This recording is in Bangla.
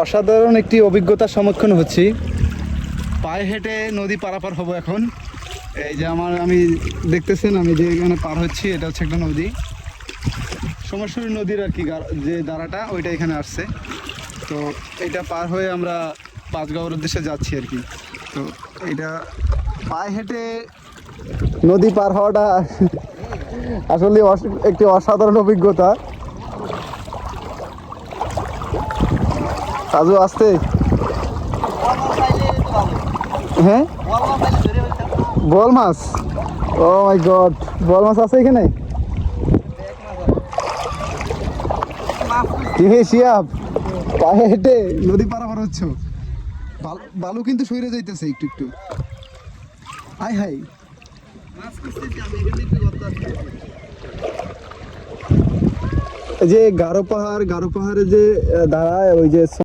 অসাধারণ একটি অভিজ্ঞতার সম্মুখীন হচ্ছি। পায়ে হেঁটে নদী পারাপার হব এখন। এই যে আমি দেখতেছেন আমি যে এখানে পার হচ্ছি, এটা হচ্ছে একটা নদী, সোমেশ্বরী নদীর আর কি যে ধারাটা ওইটা এখানে আসছে। তো এটা পার হয়ে আমরা পাঁচগাঁওয়ের উদ্দেশ্যে যাচ্ছি আর কি। তো এটা পায়ে হেঁটে নদী পার হওয়াটা আসলে একটি অসাধারণ অভিজ্ঞতা। কাজু আসতে হ্যাঁ, বল মাছ, ও মাই গড, বল মাছ আছে এখানে? কি হে শিয়াব, পায়ে হেঁটে নদী পারাপার হচ্ছ, বালু কিন্তু সইরে যাইতেছে একটু একটু। হাই হাই, এই যে গারো পাহাড়ে যে দাঁড়ায় ওই যে